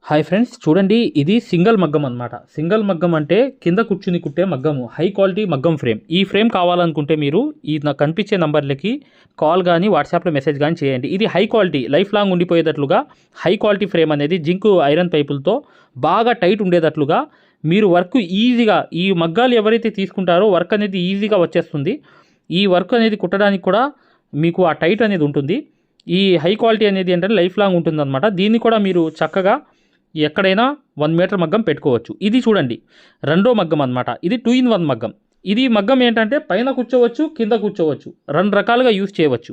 Hi friends, చూడండి ఇది single మగ్గం అనమాట. సింగిల్ మగ్గం అంటే కింద కూర్చుని కుట్టే మగ్గము, హై క్వాలిటీ మగ్గం ఫ్రేమ్. ఈ ఫ్రేమ్ కావాలనుకుంటే మీరు ఈ నాకు కనిపించే నంబర్లకి కాల్ కానీ వాట్సాప్లో మెసేజ్ కానీ చేయండి. ఇది హై క్వాలిటీ, లైఫ్ లాంగ్ ఉండిపోయేటట్లుగా హై క్వాలిటీ ఫ్రేమ్ అనేది జింక్ ఐరన్ పైపులతో బాగా టైట్ ఉండేటట్లుగా మీరు వర్క్ ఈజీగా, ఈ మగ్గాలు ఎవరైతే తీసుకుంటారో వర్క్ అనేది ఈజీగా వచ్చేస్తుంది. ఈ వర్క్ అనేది కుట్టడానికి కూడా మీకు ఆ టైట్ అనేది ఉంటుంది. ఈ హై క్వాలిటీ అనేది ఏంటంటే లైఫ్ లాంగ్ ఉంటుందన్నమాట. దీన్ని కూడా మీరు చక్కగా ఎక్కడైనా 1 మీటర్ మగ్గం పెట్టుకోవచ్చు. ఇది చూడండి రెండో మగ్గం అనమాట. ఇది 2-in-1 మగ్గం. ఇది మగ్గం ఏంటంటే పైన కూర్చోవచ్చు, కింద కూర్చోవచ్చు, 2 రకాలుగా యూజ్ చేయవచ్చు.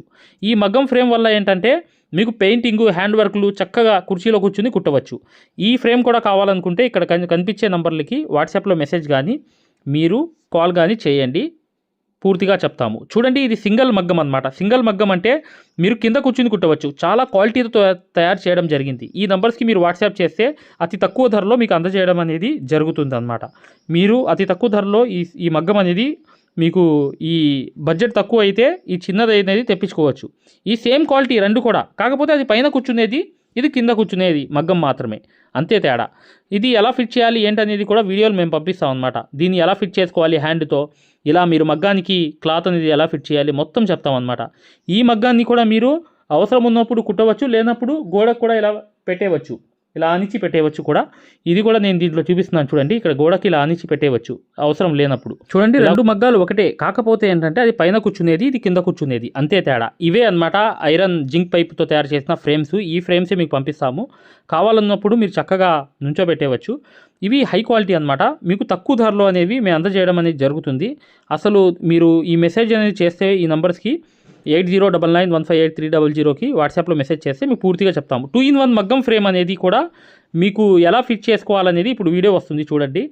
ఈ మగ్గం ఫ్రేమ్ వల్ల ఏంటంటే మీకు పెయింటింగ్, హ్యాండ్ వర్క్లు చక్కగా కుర్చీలో కూర్చుని కుట్టవచ్చు. ఈ ఫ్రేమ్ కూడా కావాలనుకుంటే ఇక్కడ కనిపించే నంబర్లకి వాట్సాప్లో మెసేజ్ కానీ మీరు కాల్ కానీ చేయండి, పూర్తిగా చెప్తాము. చూడండి ఇది సింగిల్ మగ్గం అనమాట. సింగిల్ మగ్గం అంటే మీరు కింద కూర్చుని కుట్టవచ్చు. చాలా క్వాలిటీతో తయారు చేయడం జరిగింది. ఈ నంబర్స్కి మీరు వాట్సాప్ చేస్తే అతి తక్కువ ధరలో మీకు అందజేయడం అనేది జరుగుతుంది అనమాట. మీరు అతి తక్కువ ధరలో ఈ మగ్గం అనేది మీకు ఈ బడ్జెట్ తక్కువ అయితే ఈ చిన్నది అనేది తెప్పించుకోవచ్చు. ఈ సేమ్ క్వాలిటీ రెండు కూడా, కాకపోతే అది పైన కూర్చునేది, ఇది కింద కూర్చునేది మగ్గం మాత్రమే, అంతే తేడా. ఇది ఎలా ఫిట్ చేయాలి ఏంటనేది కూడా వీడియోలు మేము పంపిస్తాం అనమాట. దీన్ని ఎలా ఫిట్ చేసుకోవాలి హ్యాండ్తో, ఇలా మీరు మగ్గానికి క్లాత్ అనేది ఎలా ఫిట్ చేయాలి మొత్తం చెప్తాం అనమాట. ఈ మగ్గాన్ని కూడా మీరు అవసరం ఉన్నప్పుడు కుట్టవచ్చు, లేనప్పుడు గోడకు కూడా ఇలా పెట్టేయవచ్చు, ఇలా ఆనిచి పెట్టేయవచ్చు కూడా. ఇది కూడా నేను దీంట్లో చూపిస్తున్నాను చూడండి. ఇక్కడ గోడకి ఇలా ఆనిచి పెట్టేయవచ్చు అవసరం లేనప్పుడు. చూడండి రెండు మగ్గాలు ఒకటే, కాకపోతే ఏంటంటే అది పైన కూర్చునేది, ఇది కింద కూర్చునేది, అంతే తేడా. ఇవే అనమాట ఐరన్ జింక్ పైప్తో తయారు చేసిన ఫ్రేమ్స్. ఈ ఫ్రేమ్సే మీకు పంపిస్తాము. కావాలన్నప్పుడు మీరు చక్కగా నుంచోబెట్టేయవచ్చు. ఇవి హై క్వాలిటీ అనమాట. మీకు తక్కువ ధరలో అనేవి మేము అందజేయడం అనేది జరుగుతుంది. అసలు మీరు ఈ మెసేజ్ అనేది చేస్తే ఈ నంబర్స్కి 8099158300కి వాట్సాప్లో మెసేజ్ చేస్తే మీకు పూర్తిగా చెప్తాము. 2-in-1 మగ్గం ఫ్రేమ్ అనేది కూడా మీకు ఎలా ఫిట్ చేసుకోవాలనేది ఇప్పుడు వీడియో వస్తుంది చూడండి.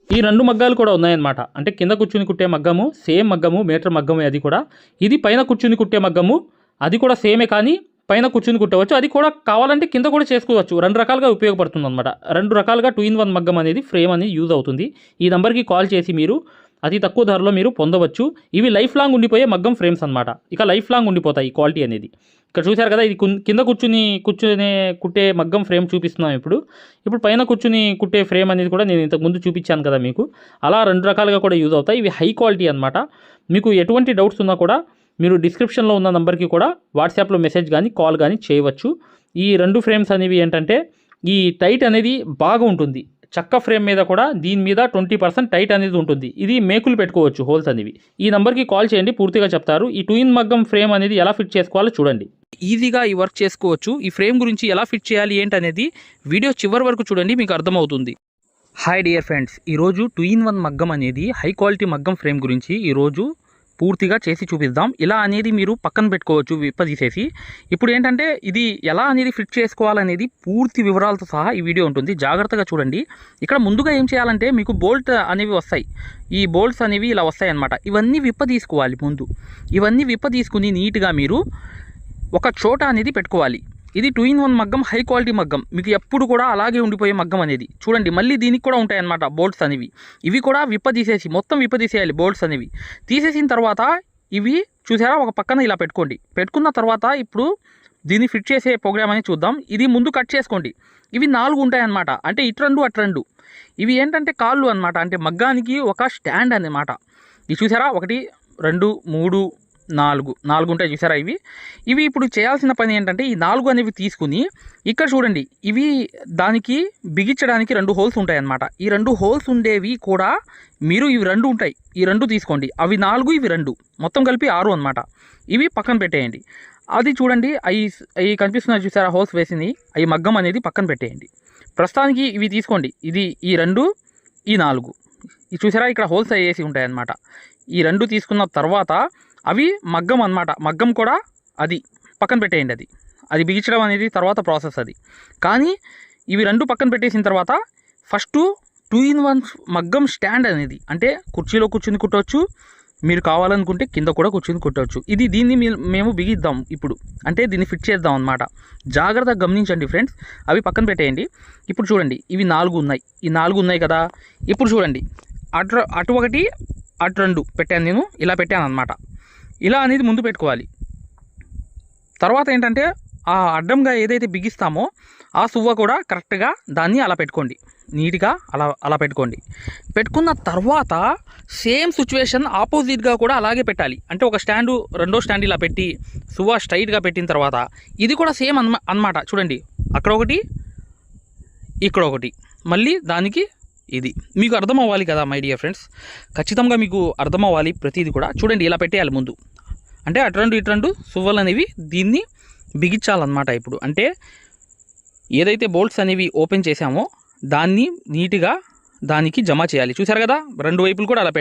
ఈ రెండు మగ్గాలు కూడా ఉన్నాయన్నమాట. అంటే కింద కూర్చుని కుట్టే మగ్గము, సేమ్ మగ్గము, మీటర్ మగ్గమే అది కూడా. ఇది పైన కూర్చుని కుట్టే మగ్గము, అది కూడా సేమే, కానీ పైన కూర్చుని కుట్టవచ్చు. అది కూడా కావాలంటే కింద కూడా చేసుకోవచ్చు. 2 రకాలుగా ఉపయోగపడుతుంది అనమాట. 2 రకాలుగా 2-in-1 మగ్గం అనేది ఫ్రేమ్ అనేది యూజ్ అవుతుంది. ఈ నెంబర్కి కాల్ చేసి మీరు అతి తక్కువ ధరలో మీరు పొందవచ్చు. ఇవి లైఫ్ లాంగ్ ఉండిపోయే మగ్గం ఫ్రేమ్స్ అనమాట. ఇక లైఫ్ లాంగ్ ఉండిపోతాయి ఈ క్వాలిటీ అనేది. ఇక్కడ చూశారు కదా, ఇది కింద కూర్చుని కుట్టే మగ్గం ఫ్రేమ్ చూపిస్తున్నాం ఇప్పుడు పైన కూర్చుని కుట్టే ఫ్రేమ్ అనేది కూడా నేను ఇంతకుముందు చూపించాను కదా మీకు. అలా 2 రకాలుగా కూడా యూజ్ అవుతాయి. ఇవి హై క్వాలిటీ అనమాట. మీకు ఎటువంటి డౌట్స్ ఉన్నా కూడా మీరు డిస్క్రిప్షన్లో ఉన్న నెంబర్కి కూడా వాట్సాప్లో మెసేజ్ కానీ కాల్ కానీ చేయవచ్చు. ఈ 2 ఫ్రేమ్స్ అనేవి ఏంటంటే ఈ టైట్ అనేది బాగా ఉంటుంది. చక్క ఫ్రేమ్ మీద కూడా దీని మీద 20% టైట్ అనేది ఉంటుంది. ఇది మేకులు పెట్టుకోవచ్చు హోల్స్ అనేవి. ఈ నెంబర్కి కాల్ చేయండి, పూర్తిగా చెప్తారు. ఈ 2-in మగ్గం ఫ్రేమ్ అనేది ఎలా ఫిట్ చేసుకోవాలో చూడండి. ఈజీగా ఈ వర్క్ చేసుకోవచ్చు. ఈ ఫ్రేమ్ గురించి ఎలా ఫిట్ చేయాలి ఏంటనేది వీడియో చివరి వరకు చూడండి, మీకు అర్థమవుతుంది. హాయ్ డియర్ ఫ్రెండ్స్, ఈరోజు 2-in-1 మగ్గం అనేది హై క్వాలిటీ మగ్గం ఫ్రేమ్ గురించి ఈరోజు పూర్తిగా చేసి చూపిద్దాం. ఇలా అనేది మీరు పక్కన పెట్టుకోవచ్చు విప్పదీసేసి. ఇప్పుడు ఏంటంటే ఇది ఎలా అనేది ఫిట్ చేసుకోవాలనేది పూర్తి వివరాలతో సహా ఈ వీడియో ఉంటుంది, జాగ్రత్తగా చూడండి. ఇక్కడ ముందుగా ఏం చేయాలంటే మీకు బోల్ట్ అనేవి వస్తాయి. ఈ బోల్ట్స్ అనేవి ఇలా వస్తాయి అన్నమాట. ఇవన్నీ విప్పదీసుకోవాలి ముందు. ఇవన్నీ విప్పదీసుకుని నీట్గా మీరు ఒక చోట అనేది పెట్టుకోవాలి. ఇది 2-in-1 మగ్గం, హై క్వాలిటీ మగ్గం. మీకు ఎప్పుడు కూడా అలాగే ఉండిపోయే మగ్గం అనేది. చూడండి మళ్ళీ దీనికి కూడా ఉంటాయన్నమాట బోల్ట్స్ అనేవి. ఇవి కూడా విప్పదీసేసి మొత్తం విప్పదీసేయాలి బోల్ట్స్ అనేవి. తీసేసిన తర్వాత ఇవి చూసారా ఒక పక్కన ఇలా పెట్టుకోండి. పెట్టుకున్న తర్వాత ఇప్పుడు దీన్ని ఫిట్ చేసే ప్రోగ్రామ్ అనేది చూద్దాం. ఇది ముందు కట్ చేసుకోండి. ఇవి 4 ఉంటాయన్నమాట. అంటే ఇటు 2 అటు 2. ఇవి ఏంటంటే కాళ్ళు అనమాట. అంటే మగ్గానికి ఒక స్టాండ్ అన్నమాట. ఇది చూసారా 1 2 3 4 ఉంటాయి చూసారా. ఇవి ఇప్పుడు చేయాల్సిన పని ఏంటంటే ఈ 4 అనేవి తీసుకుని ఇక్కడ చూడండి, ఇవి దానికి బిగించడానికి 2 హోల్స్ ఉంటాయి అన్నమాట. ఈ 2 హోల్స్ ఉండేవి కూడా మీరు ఇవి 2 ఉంటాయి, ఈ 2 తీసుకోండి. అవి 4, ఇవి 2, మొత్తం కలిపి 6 అనమాట. ఇవి పక్కన పెట్టేయండి. అది చూడండి అవి కనిపిస్తున్నాయి చూసారా హోల్స్ వేసింది, అవి మగ్గం అనేది పక్కన పెట్టేయండి. ప్రస్తుతానికి ఇవి తీసుకోండి. ఇది ఈ 2, ఈ 4. ఇది చూసారా ఇక్కడ హోల్స్ వేసి ఉంటాయి అన్నమాట. ఈ 2 తీసుకున్న తర్వాత అవి మగ్గం అన్నమాట. మగ్గం కూడా అది పక్కన పెట్టేయండి. అది బిగించడం అనేది తర్వాత ప్రాసెస్ అది. కానీ ఇవి 2 పక్కన పెట్టేసిన తర్వాత ఫస్ట్ 2-in-1 మగ్గం స్టాండ్ అనేది, అంటే కుర్చీలో కూర్చుని కుట్టవచ్చు, మీరు కావాలనుకుంటే కింద కూడా కూర్చుని కుట్టవచ్చు. దీన్ని మేము బిగిద్దాం ఇప్పుడు, అంటే దీన్ని ఫిట్ చేద్దాం అన్నమాట. జాగ్రత్తగా గమనించండి ఫ్రెండ్స్. అవి పక్కన పెట్టేయండి. ఇప్పుడు చూడండి ఇవి 4 ఉన్నాయి, ఈ 4 ఉన్నాయి కదా. ఇప్పుడు చూడండి అటు 1 అటు 2 పెట్టాను, నేను ఇలా పెట్టాను అన్నమాట. ఇలా అనేది ముందు పెట్టుకోవాలి. తర్వాత ఏంటంటే ఆ అడ్డంగా ఏదైతే బిగిస్తామో ఆ సువ్వ కూడా కరెక్ట్గా దాన్ని అలా పెట్టుకోండి, నీట్గా అలా పెట్టుకోండి. పెట్టుకున్న తర్వాత సేమ్ సిచ్యువేషన్ ఆపోజిట్గా కూడా అలాగే పెట్టాలి. అంటే ఒక స్టాండు రెండో స్టాండ్ ఇలా పెట్టి సువ్వ స్ట్రైట్గా పెట్టిన తర్వాత ఇది కూడా సేమ్ అన్నమాట. చూడండి, అక్కడ ఒకటి, ఇక్కడ ఒకటి, మళ్ళీ దానికి ఇది. మీకు అర్థం అవ్వాలి కదా మై డియర్ ఫ్రెండ్స్, ఖచ్చితంగా మీకు అర్థం అవ్వాలి ప్రతిదీ కూడా. చూడండి, ఇలా పెట్టేయాలి ముందు. అంటే అటు రెండు సువ్వలు అనేవి దీన్ని బిగించాలన్నమాట. ఇప్పుడు అంటే ఏదైతే బోల్ట్స్ అనేవి ఓపెన్ చేసామో దాన్ని నీట్గా దానికి జమ చేయాలి. చూసారు కదా, రెండు వైపులు కూడా అలా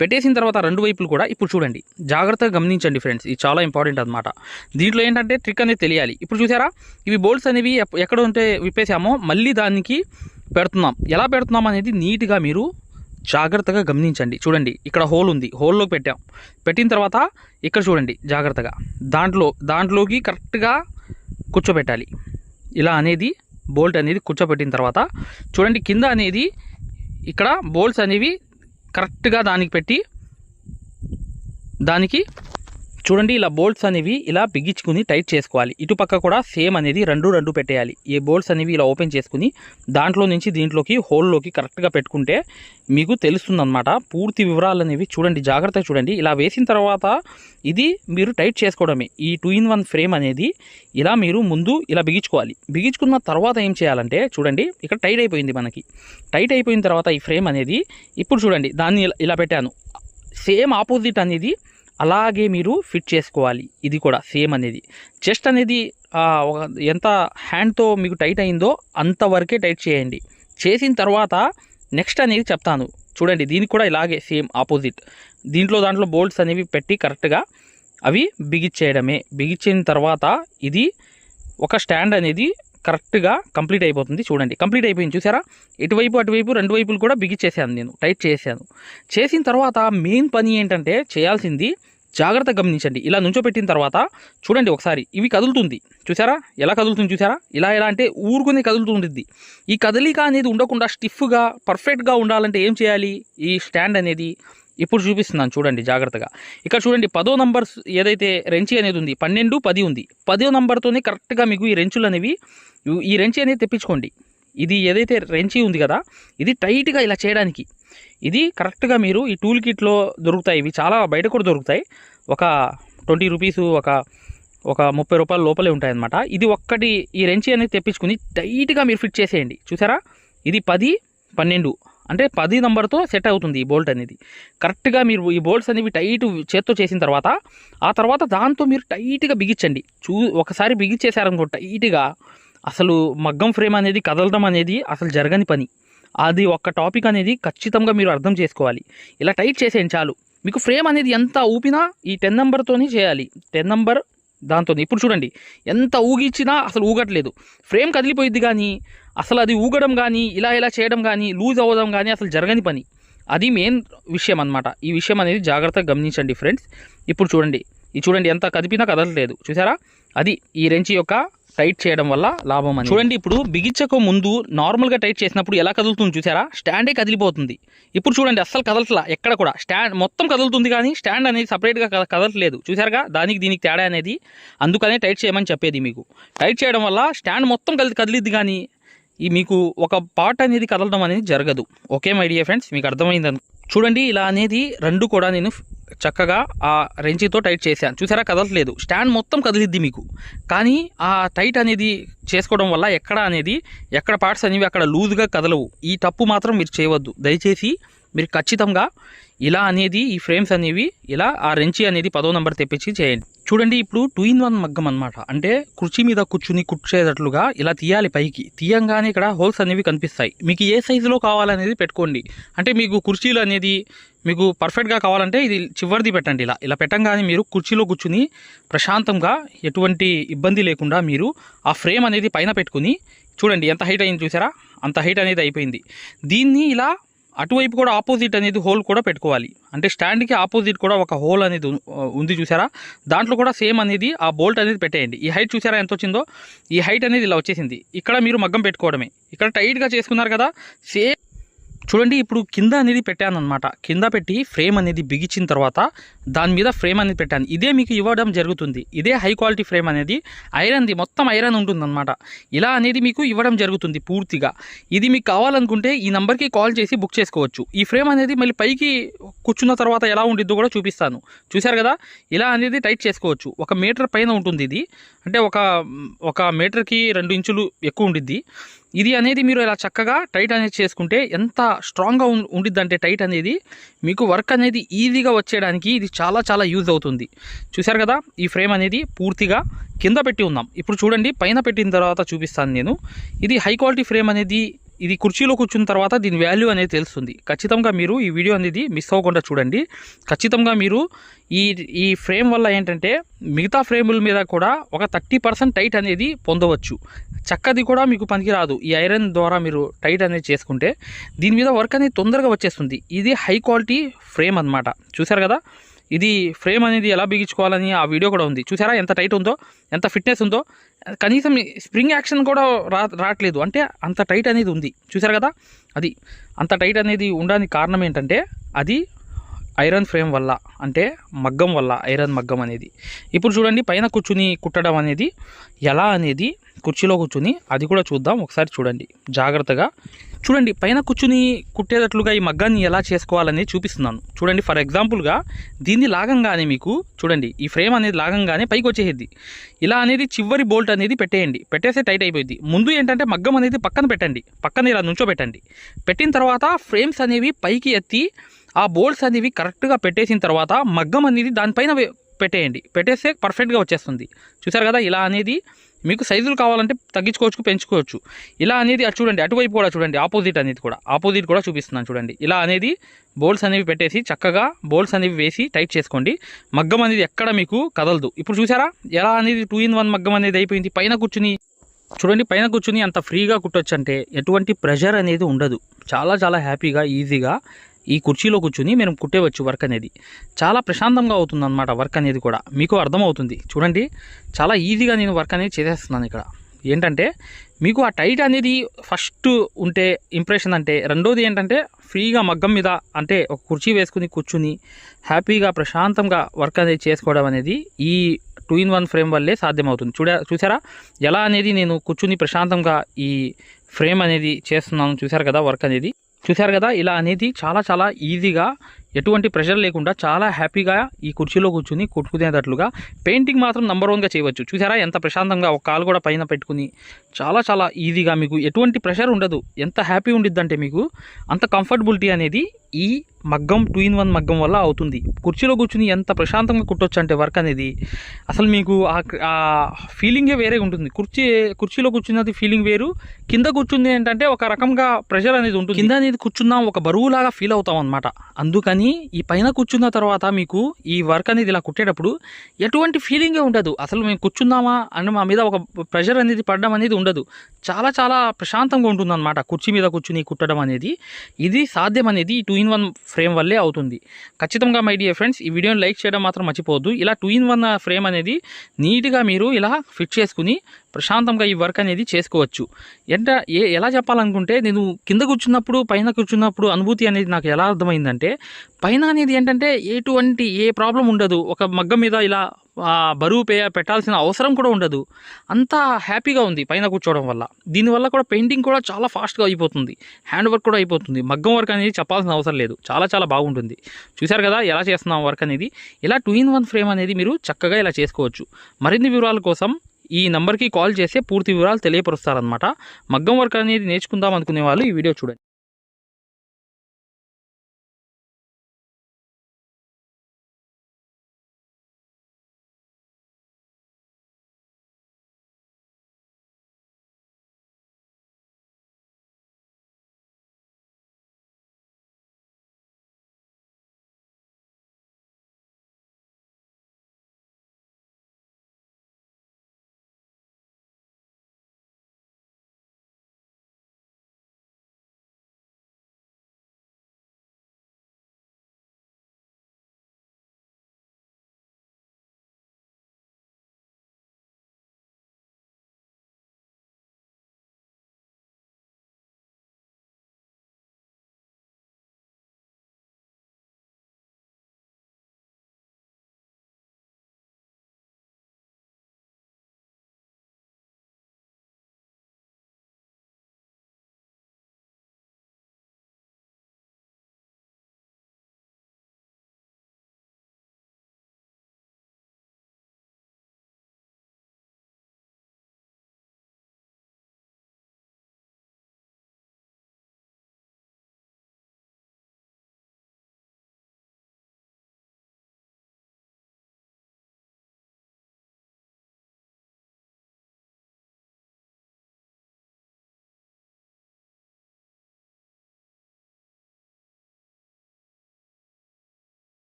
పెట్టేసిన తర్వాత రెండు వైపులు కూడా ఇప్పుడు చూడండి, జాగ్రత్తగా గమనించండి ఫ్రెండ్స్, ఇది చాలా ఇంపార్టెంట్ అనమాట. దీంట్లో ఏంటంటే ట్రిక్ అనేది తెలియాలి. ఇప్పుడు చూసారా, ఇవి బోల్ట్స్ అనేవి ఎక్కడ ఉంటే విప్పేసామో మళ్ళీ దానికి పెడుతున్నాం. ఎలా పెడుతున్నాం అనేది నీట్గా మీరు జాగ్రత్తగా గమనించండి. చూడండి, ఇక్కడ హోల్ ఉంది, హోల్లోకి పెట్టిన తర్వాత ఇక్కడ చూడండి జాగ్రత్తగా దాంట్లోకి కరెక్ట్గా కూర్చోబెట్టాలి. ఇలా అనేది బోల్ట్ అనేది కూర్చోబెట్టిన తర్వాత చూడండి, కింద అనేది ఇక్కడ బోల్ట్స్ అనేవి కరెక్ట్గా దానికి పెట్టి దానికి చూడండి ఇలా బోల్ట్స్ అనేవి ఇలా బిగించుకుని టైట్ చేసుకోవాలి. ఇటుపక్క కూడా సేమ్ అనేది రెండు పెట్టేయాలి. ఈ బోల్ట్స్ అనేవి ఇలా ఓపెన్ చేసుకుని దాంట్లో నుంచి దీంట్లోకి హోల్లోకి కరెక్ట్గా పెట్టుకుంటే మీకు తెలుస్తుందన్నమాట. పూర్తి వివరాలు అనేవి చూడండి, జాగ్రత్తగా చూడండి. ఇలా వేసిన తర్వాత ఇది మీరు టైట్ చేసుకోవడమే. ఈ 2-in-1 ఫ్రేమ్ అనేది ఇలా మీరు ముందు ఇలా బిగించుకోవాలి. బిగించుకున్న తర్వాత ఏం చేయాలంటే చూడండి, ఇక్కడ టైట్ అయిపోయింది. మనకి టైట్ అయిపోయిన తర్వాత ఈ ఫ్రేమ్ అనేది ఇప్పుడు చూడండి దాన్ని ఇలా పెట్టాను. సేమ్ ఆపోజిట్ అనేది అలాగే మీరు ఫిట్ చేసుకోవాలి. ఇది కూడా సేమ్ అనేది చెస్ట్ అనేది ఎంత హ్యాండ్తో మీకు టైట్ అయిందో అంతవరకే టైట్ చేయండి. చేసిన తర్వాత నెక్స్ట్ అనేది చెప్తాను చూడండి. దీనికి కూడా ఇలాగే సేమ్ ఆపోజిట్ దాంట్లో బోల్ట్స్ అనేవి పెట్టి కరెక్ట్గా అవి బిగించేయడమే. బిగించిన తర్వాత ఇది ఒక స్టాండ్ అనేది కరెక్ట్గా కంప్లీట్ అయిపోతుంది. చూడండి, కంప్లీట్ అయిపోయింది. చూసారా, ఇటువైపు అటువైపు రెండు వైపులు కూడా బిగించేసాను, నేను టైట్ చేశాను. చేసిన తర్వాత మెయిన్ పని ఏంటంటే చేయాల్సింది జాగ్రత్తగా గమనించండి. ఇలా నుంచోపెట్టిన తర్వాత చూడండి ఒకసారి ఇవి కదులుతుంది. చూసారా ఎలా కదులుతుంది, చూసారా ఇలా అంటే ఊరుకునే కదులుతుంది. ఈ కదలిక అనేది ఉండకుండా స్టిఫ్గా పర్ఫెక్ట్గా ఉండాలంటే ఏం చేయాలి, ఈ స్టాండ్ అనేది ఇప్పుడు చూపిస్తున్నాను చూడండి జాగ్రత్తగా. ఇక్కడ చూడండి 10వ నంబర్ ఏదైతే రెంచి అనేది ఉంది, 12, 10 ఉంది. 10వ నంబర్తోనే కరెక్ట్గా మీకు ఈ రెంచులు అనేవి ఈ రెంచి అనేది తెప్పించుకోండి. ఇది ఏదైతే రెంచి ఉంది కదా, ఇది టైట్గా ఇలా చేయడానికి ఇది కరెక్ట్గా మీరు ఈ టూల్ కిట్లో దొరుకుతాయి. ఇవి చాలా బయట కూడా దొరుకుతాయి. ఒక 20 రూపీస్, ఒక 30 రూపాయల లోపలే ఉంటాయన్నమాట. ఇది ఒక్కటి ఈ రెంచి అనేది తెప్పించుకుని టైట్గా మీరు ఫిట్ చేసేయండి. చూసారా, ఇది 10, 12 అంటే 10 నంబర్తో సెట్ అవుతుంది ఈ బోల్ట్ అనేది. కరెక్ట్గా మీరు ఈ బోల్ట్స్ అనేవి టైట్ చేత్తో చేసిన తర్వాత ఆ తర్వాత దాంతో మీరు టైట్గా బిగించండి. ఒకసారి బిగించేశారనుకో టైట్గా, అసలు మగ్గం ఫ్రేమ్ అనేది కదలడం అనేది అసలు జరగని పని. అది ఒక్క టాపిక్ అనేది ఖచ్చితంగా మీరు అర్థం చేసుకోవాలి. ఇలా టైట్ చేసేయండి చాలు. మీకు ఫ్రేమ్ అనేది ఎంత ఊపినా ఈ 10 నెంబర్తోనే చేయాలి. 10 నెంబర్ దాంతో ఇప్పుడు చూడండి ఎంత ఊగిచ్చినా అసలు ఊగట్లేదు. ఫ్రేమ్ కదిలిపోయిద్ది కానీ అసలు అది ఊగడం కానీ ఇలా చేయడం కానీ లూజ్ అవ్వడం కానీ అసలు జరగని పని. అది మెయిన్ విషయం అన్నమాట. ఈ విషయం అనేది జాగ్రత్తగా గమనించండి ఫ్రెండ్స్. ఇప్పుడు చూడండి ఎంత కదిపినా కదలలేదు. చూసారా, అది ఈ రెంచి యొక్క టైట్ చేయడం వల్ల లాభం అని. చూడండి, ఇప్పుడు బిగించక ముందు నార్మల్గా టైట్ చేసినప్పుడు ఎలా కదులుతుంది చూసారా, స్టాండే కదిలిపోతుంది. ఇప్పుడు చూడండి అస్సలు కదలట్లా, ఎక్కడ కూడా స్టాండ్ మొత్తం కదులుతుంది కానీ స్టాండ్ అనేది సపరేట్గా కదలట్లేదు. చూసారుగా దీనికి తేడా అనేది. అందుకనే టైట్ చేయమని చెప్పేది మీకు. టైట్ చేయడం వల్ల స్టాండ్ మొత్తం కదిలిద్ది కానీ మీకు ఒక పార్ట్ అనేది కదలడం అనేది జరగదు. ఓకే మై డియర్ ఫ్రెండ్స్, మీకు అర్థమైందని చూడండి. ఇలా అనేది రెండు కూడా నేను చక్కగా ఆ రెంచితో టైట్ చేశాను. చూసారా, కదలట్లేదు, స్టాండ్ మొత్తం కదిలిద్ది మీకు. కానీ ఆ టైట్ అనేది చేసుకోవడం వల్ల ఎక్కడ పార్ట్స్ అనేవి అక్కడ లూజ్గా కదలవు. ఈ తప్పు మాత్రం మీరు చేయవద్దు దయచేసి. మీరు ఖచ్చితంగా ఇలా అనేది ఈ ఫ్రేమ్స్ అనేవి ఇలా ఆ రెంచి అనేది 10వ నంబర్ తెప్పించి చేయండి. చూడండి, ఇప్పుడు 2-in-1 మగ్గం అనమాట. అంటే కుర్చీ మీద కూర్చుని కుర్చేటట్లుగా ఇలా తీయాలి. పైకి తీయంగానే ఇక్కడ హోల్స్ అనేవి కనిపిస్తాయి. మీకు ఏ సైజులో కావాలనేది పెట్టుకోండి. అంటే మీకు కుర్చీలు అనేది మీకు పర్ఫెక్ట్గా కావాలంటే ఇది చివరిది పెట్టండి. ఇలా పెట్టంగానే మీరు కుర్చీలో కూర్చుని ప్రశాంతంగా ఎటువంటి ఇబ్బంది లేకుండా మీరు ఆ ఫ్రేమ్ అనేది పైన పెట్టుకుని చూడండి ఎంత హైట్ అయింది చూసారా, అంత హైట్ అనేది అయిపోయింది. దీన్ని ఇలా అటువైపు కూడా ఆపోజిట్ అనేది హోల్ కూడా పెట్టుకోవాలి. అంటే స్టాండ్కి ఆపోజిట్ కూడా ఒక హోల్ అనేది ఉంది చూసారా, దాంట్లో కూడా సేమ్ అనేది ఆ బోల్ట్ అనేది పెట్టేయండి. ఈ హైట్ చూసారా ఎంత వచ్చిందో, ఈ హైట్ అనేది ఇలా వచ్చేసింది. ఇక్కడ మీరు మగ్గం పెట్టుకోవడమే. ఇక్కడ టైట్గా చేసుకున్నారు కదా, సేమ్ చూడండి. ఇప్పుడు కింద అనేది పెట్టాను అనమాట. కింద పెట్టి ఫ్రేమ్ అనేది బిగించిన తర్వాత దాని మీద ఫ్రేమ్ అనేది పెట్టాను. ఇదే మీకు ఇవ్వడం జరుగుతుంది. ఇదే హై క్వాలిటీ ఫ్రేమ్ అనేది ఐరన్ది, మొత్తం ఐరన్ ఉంటుందన్నమాట. ఇలా అనేది మీకు ఇవ్వడం జరుగుతుంది పూర్తిగా. ఇది మీకు కావాలనుకుంటే ఈ నెంబర్కి కాల్ చేసి బుక్ చేసుకోవచ్చు. ఈ ఫ్రేమ్ అనేది మళ్ళీ పైకి కూర్చున్న తర్వాత ఎలా ఉండిద్దో కూడా చూపిస్తాను. చూశారు కదా, ఇలా అనేది టైట్ చేసుకోవచ్చు. 1 మీటర్ పైన ఉంటుంది ఇది, అంటే ఒక మీటర్కి 2 ఇంచులు ఎక్కువ ఉండిద్ది. ఇది అనేది మీరు ఇలా చక్కగా టైట్ అనేది చేసుకుంటే ఎంత స్ట్రాంగ్గా ఉండిద్దంటే టైట్ అనేది మీకు వర్క్ అనేది ఈజీగా వచ్చేయడానికి ఇది చాలా చాలా యూజ్ అవుతుంది. చూశారు కదా, ఈ ఫ్రేమ్ అనేది పూర్తిగా కింద పెట్టి ఉన్నాం. ఇప్పుడు చూడండి, పైన పెట్టిన తర్వాత చూపిస్తాను నేను. ఇది హై క్వాలిటీ ఫ్రేమ్ అనేది ఇది కుర్చీలో కూర్చున్న తర్వాత దీని వాల్యూ అనేది తెలుస్తుంది. ఖచ్చితంగా మీరు ఈ వీడియో అనేది మిస్ అవ్వకుండా చూడండి. ఖచ్చితంగా మీరు ఈ ఫ్రేమ్ వల్ల ఏంటంటే మిగతా ఫ్రేముల మీద కూడా ఒక 30% టైట్ అనేది పొందవచ్చు. చక్కది కూడా మీకు పనికిరాదు. ఈ ఐరన్ ద్వారా మీరు టైట్ అనేది చేసుకుంటే దీని మీద వర్క్ అనేది తొందరగా వచ్చేస్తుంది. ఇది హై క్వాలిటీ ఫ్రేమ్ అన్నమాట. చూశారు కదా, ఇది ఫ్రేమ్ అనేది ఎలా బిగించుకోవాలని ఆ వీడియో కూడా ఉంది. చూసారా ఎంత టైట్ ఉందో, ఎంత ఫిట్నెస్ ఉందో. కనీసం స్ప్రింగ్ యాక్షన్ కూడా రావట్లేదు, అంటే అంత టైట్ అనేది ఉంది. చూసారు కదా, అది అంత టైట్ అనేది ఉండడానికి కారణం ఏంటంటే అది ఐరన్ ఫ్రేమ్ వల్ల, అంటే మగ్గం వల్ల, ఐరన్ మగ్గం అనేది. ఇప్పుడు చూడండి, పైన కూర్చుని కుట్టడం అనేది ఎలా అనేది కుర్చీలో కూర్చుని అది కూడా చూద్దాం. ఒకసారి చూడండి జాగ్రత్తగా. చూడండి, పైన కూర్చుని కుట్టేటట్లుగా ఈ మగ్గాన్ని ఎలా చేసుకోవాలని చూపిస్తున్నాను. చూడండి, ఫర్ ఎగ్జాంపుల్గా దీన్ని లాగంగానే మీకు చూడండి, ఈ ఫ్రేమ్ అనేది లాగంగానే పైకి వచ్చేది. ఇలా అనేది చివరి బోల్ట్ అనేది పెట్టేయండి. పెట్టేస్తే టైట్ అయిపోయింది. ముందు ఏంటంటే మగ్గం అనేది పక్కన పెట్టండి, పక్కన ఇలా నుంచోబెట్టండి. పెట్టిన తర్వాత ఫ్రేమ్స్ అనేవి పైకి ఎత్తి ఆ బోల్ట్స్ అనేవి కరెక్ట్గా పెట్టేసిన తర్వాత మగ్గం అనేది దానిపైన పెట్టేయండి. పెట్టేస్తే పర్ఫెక్ట్గా వచ్చేస్తుంది. చూసారు కదా, ఇలా అనేది మీకు సైజులు కావాలంటే తగ్గించుకోవచ్చు, పెంచుకోవచ్చు. ఇలా అనేది అటు చూడండి, అటువైపు కూడా చూడండి, ఆపోజిట్ కూడా చూపిస్తున్నాను చూడండి. ఇలా అనేది బోల్ట్స్ అనేవి పెట్టేసి చక్కగా బోల్ట్స్ అనేవి వేసి టైట్ చేసుకోండి. మగ్గం అనేది ఎక్కడ మీకు కదలదు. ఇప్పుడు చూసారా ఎలా అనేది 2-in-1 మగ్గం అనేది అయిపోయింది. పైన కూర్చుని చూడండి, పైన కూర్చుని అంత ఫ్రీగా కుట్టొచ్చు, అంటే ఎటువంటి ప్రెషర్ అనేది ఉండదు. చాలా చాలా హ్యాపీగా ఈజీగా ఈ కుర్చీలో కూర్చుని మేము కుట్టేవచ్చు. వర్క్ అనేది చాలా ప్రశాంతంగా అవుతుంది అన్నమాట. వర్క్ అనేది కూడా మీకు అర్థమవుతుంది. చూడండి, చాలా ఈజీగా నేను వర్క్ అనేది చేసేస్తున్నాను. ఇక్కడ ఏంటంటే మీకు ఆ టైట్ అనేది ఫస్ట్ ఉంటే ఇంప్రెషన్, అంటే రెండోది ఏంటంటే ఫ్రీగా మగ్గం మీద, అంటే ఒక కుర్చీ వేసుకుని కూర్చుని హ్యాపీగా ప్రశాంతంగా వర్క్ అనేది చేసుకోవడం అనేది ఈ 2-in-1 ఫ్రేమ్ వల్లే సాధ్యమవుతుంది. చూసారా ఎలా అనేది నేను కూర్చుని ప్రశాంతంగా ఈ ఫ్రేమ్ అనేది చేస్తున్నాను. చూసారు కదా, వర్క్ అనేది చూసారు కదా, ఇలా అనేది చాలా చాలా ఈజీగా ఎటువంటి ప్రెషర్ లేకుండా చాలా హ్యాపీగా ఈ కుర్చీలో కూర్చుని కుట్టుకునేటట్లుగా పెయింటింగ్ మాత్రం నెంబర్ 1గా చేయవచ్చు. చూసారా ఎంత ప్రశాంతంగా, ఒక కాలు కూడా పైన పెట్టుకుని చాలా చాలా ఈజీగా, మీకు ఎటువంటి ప్రెషర్ ఉండదు. ఎంత హ్యాపీ ఉండిద్దంటే మీకు అంత కంఫర్టబిలిటీ అనేది ఈ మగ్గం 2-in-1 మగ్గం వల్ల అవుతుంది. కుర్చీలో కూర్చుని ఎంత ప్రశాంతంగా కుట్టొచ్చు అంటే వర్క్ అనేది అసలు మీకు ఆ ఫీలింగే వేరే ఉంటుంది. కుర్చీలో కూర్చున్నది ఫీలింగ్ వేరు, కింద కూర్చుంది ఏంటంటే ఒక రకంగా ప్రెషర్ అనేది ఉంటుంది. కింద అనేది కూర్చున్నాం ఒక బరువులాగా ఫీల్ అవుతాం అనమాట. అందుకని ఈ పైన కూర్చున్న తర్వాత మీకు ఈ వర్క్ అనేది ఇలా కుట్టేటప్పుడు ఎటువంటి ఫీలింగే ఉండదు. అసలు మేము కూర్చున్నామా అని మా మీద ఒక ప్రెషర్ అనేది పడడం అనేది ఉండదు. చాలా చాలా ప్రశాంతంగా ఉంటుంది అనమాట కుర్చీ మీద కూర్చుని కుట్టడం అనేది. ఇది సాధ్యం అనేది ఈ 2-in-1 ఫ్రేమ్ వల్లే అవుతుంది. ఖచ్చితంగా మై డియర్ ఫ్రెండ్స్, ఈ వీడియోని లైక్ చేయడం మాత్రం మర్చిపోవద్దు. ఇలా 2-in-1 ఫ్రేమ్ అనేది నీట్గా మీరు ఇలా ఫిట్ చేసుకుని ప్రశాంతంగా ఈ వర్క్ అనేది చేసుకోవచ్చు. ఎలా చెప్పాలనుకుంటే, నేను కింద కూర్చున్నప్పుడు పైన కూర్చున్నప్పుడు అనుభూతి అనేది నాకు ఎలా అర్థమైందంటే, పైన అనేది ఏంటంటే ఏ ప్రాబ్లం ఉండదు. ఒక మగ్గం మీద ఇలా బరువు పెట్టాల్సిన అవసరం కూడా ఉండదు. అంతా హ్యాపీగా ఉంది పైన కూర్చోవడం వల్ల. దీనివల్ల కూడా పెయింటింగ్ కూడా చాలా ఫాస్ట్గా అయిపోతుంది, హ్యాండ్ వర్క్ కూడా అయిపోతుంది. మగ్గం వర్క్ అనేది చెప్పాల్సిన అవసరం లేదు. చాలా చాలా బాగుంటుంది. చూశారు కదా ఎలా చేస్తున్నాం వర్క్ అనేది. ఇలా 2-in-1 ఫ్రేమ్ అనేది మీరు చక్కగా ఇలా చేసుకోవచ్చు. మరిన్ని వివరాల కోసం ఈ నెంబర్కి కాల్ చేస్తే పూర్తి వివరాలు తెలియపరుస్తారనమాట. మగ్గం వర్క్ అనేది నేర్చుకుందాం అనుకునే వాళ్ళు ఈ వీడియో చూడండి.